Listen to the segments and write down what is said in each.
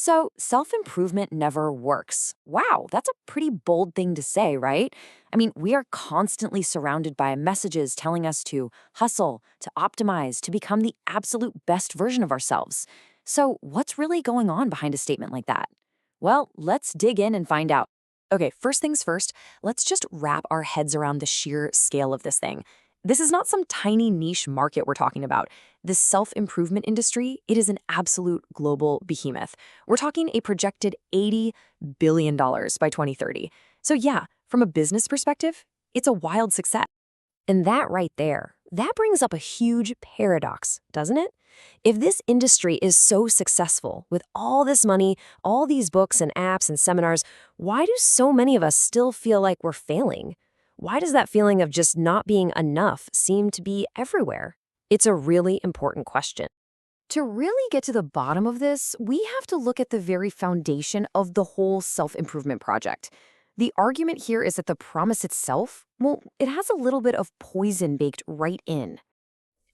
So, self-improvement never works. Wow, that's a pretty bold thing to say, right? I mean, we are constantly surrounded by messages telling us to hustle, to optimize, to become the absolute best version of ourselves. So, what's really going on behind a statement like that? Well, let's dig in and find out. Okay, first things first, let's just wrap our heads around the sheer scale of this thing. This is not some tiny niche market we're talking about. This self-improvement industry, it is an absolute global behemoth. We're talking a projected $80 billion by 2030. So yeah, from a business perspective, it's a wild success. And that right there, that brings up a huge paradox, doesn't it? If this industry is so successful with all this money, all these books and apps and seminars, why do so many of us still feel like we're failing? Why does that feeling of just not being enough seem to be everywhere? It's a really important question. To really get to the bottom of this, we have to look at the very foundation of the whole self-improvement project. The argument here is that the promise itself, well, it has a little bit of poison baked right in.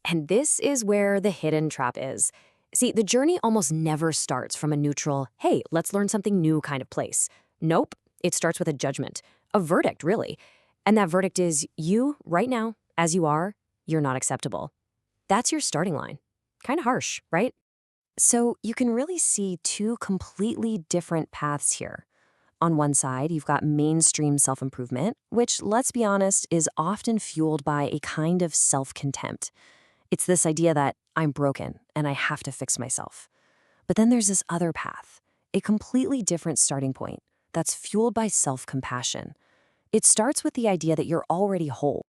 And this is where the hidden trap is. See, the journey almost never starts from a neutral, hey, let's learn something new kind of place. Nope, it starts with a judgment, a verdict, really. And that verdict is you, right now, as you are, you're not acceptable. That's your starting line. Kind of harsh, right? So you can really see two completely different paths here. On one side, you've got mainstream self-improvement, which, let's be honest, is often fueled by a kind of self-contempt. It's this idea that I'm broken and I have to fix myself. But then there's this other path, a completely different starting point that's fueled by self-compassion. It starts with the idea that you're already whole.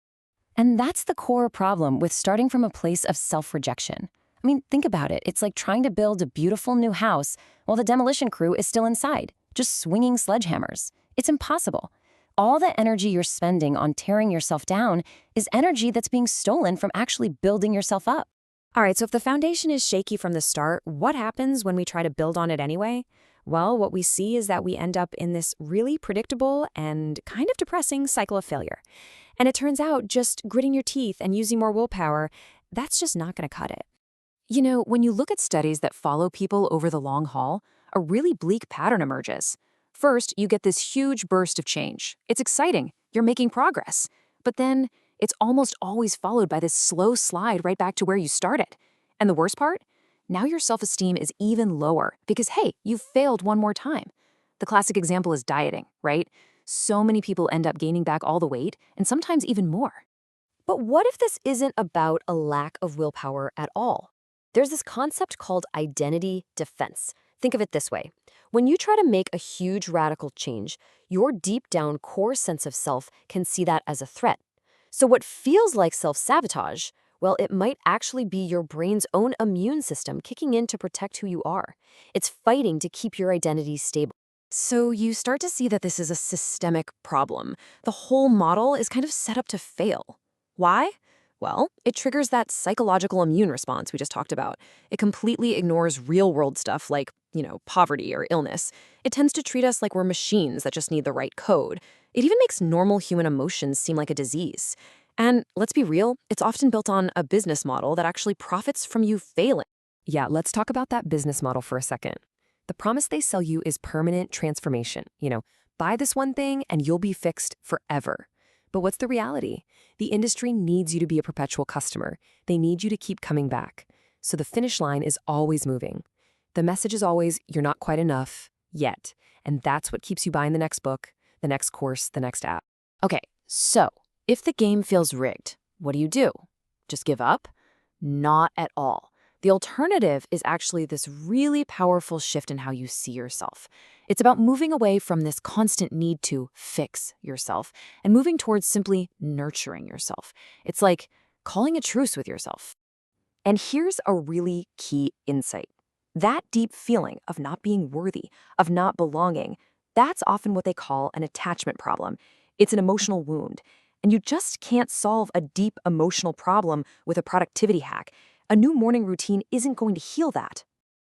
And that's the core problem with starting from a place of self-rejection. I mean, think about it. It's like trying to build a beautiful new house while the demolition crew is still inside, just swinging sledgehammers. It's impossible. All the energy you're spending on tearing yourself down is energy that's being stolen from actually building yourself up. All right, so if the foundation is shaky from the start, what happens when we try to build on it anyway? Well, what we see is that we end up in this really predictable and kind of depressing cycle of failure. And it turns out just gritting your teeth and using more willpower, that's just not going to cut it. You know, when you look at studies that follow people over the long haul, a really bleak pattern emerges. First, you get this huge burst of change. It's exciting. You're making progress. But then it's almost always followed by this slow slide right back to where you started. And the worst part? Now your self-esteem is even lower because, hey, you've failed one more time. The classic example is dieting, right? So many people end up gaining back all the weight and sometimes even more. But what if this isn't about a lack of willpower at all? There's this concept called identity defense. Think of it this way. When you try to make a huge radical change, your deep down core sense of self can see that as a threat. So what feels like self-sabotage, well, it might actually be your brain's own immune system kicking in to protect who you are. It's fighting to keep your identity stable. So you start to see that this is a systemic problem. The whole model is kind of set up to fail. Why? Well, it triggers that psychological immune response we just talked about. It completely ignores real-world stuff like, poverty or illness. It tends to treat us like we're machines that just need the right code. It even makes normal human emotions seem like a disease. And let's be real, it's often built on a business model that actually profits from you failing. Yeah, let's talk about that business model for a second. The promise they sell you is permanent transformation. Buy this one thing and you'll be fixed forever. But what's the reality? The industry needs you to be a perpetual customer. They need you to keep coming back. So the finish line is always moving. The message is always, you're not quite enough yet. And that's what keeps you buying the next book, the next course, the next app. Okay, so if the game feels rigged, what do? Just give up? Not at all. The alternative is actually this really powerful shift in how you see yourself. It's about moving away from this constant need to fix yourself and moving towards simply nurturing yourself. It's like calling a truce with yourself. And here's a really key insight. That deep feeling of not being worthy, of not belonging, that's often what they call an attachment problem. It's an emotional wound. And you just can't solve a deep emotional problem with a productivity hack. A new morning routine isn't going to heal that.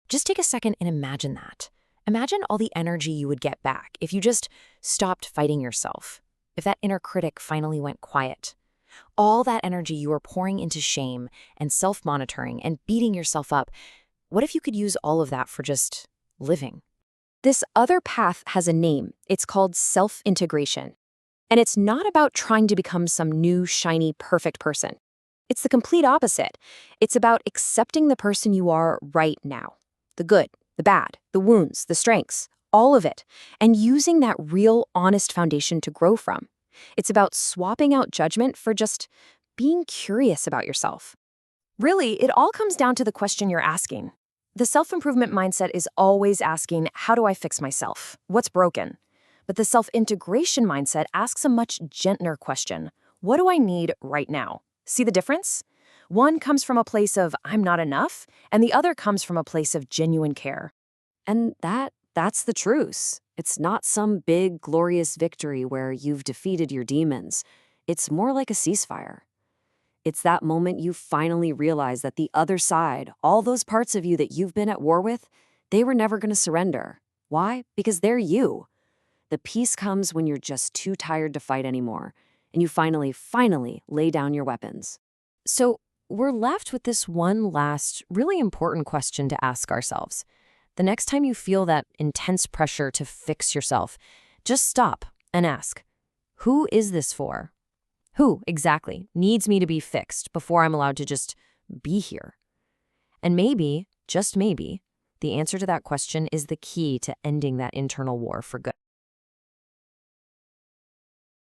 Just take a second and imagine that. Imagine all the energy you would get back if you just stopped fighting yourself, if that inner critic finally went quiet. All that energy you were pouring into shame and self-monitoring and beating yourself up, what if you could use all of that for just living, This other path has a name. It's called self-integration. And it's not about trying to become some new, shiny, perfect person. It's the complete opposite. It's about accepting the person you are right now. The good, the bad, the wounds, the strengths, all of it, and using that real, honest foundation to grow from. It's about swapping out judgment for just being curious about yourself. Really, it all comes down to the question you're asking. The self-improvement mindset is always asking, how do I fix myself? What's broken? But the self-integration mindset asks a much gentler question. What do I need right now? See the difference? One comes from a place of, I'm not enough, and the other comes from a place of genuine care. And that's the truce. It's not some big, glorious victory where you've defeated your demons. It's more like a ceasefire. It's that moment you finally realize that the other side, all those parts of you that you've been at war with, they were never going to surrender. Why? Because they're you. The peace comes when you're just too tired to fight anymore, and you finally lay down your weapons. So we're left with this one last, really important question to ask ourselves. The next time you feel that intense pressure to fix yourself, just stop and ask, who is this for? Who, exactly, needs me to be fixed before I'm allowed to just be here? And maybe, just maybe, the answer to that question is the key to ending that internal war for good.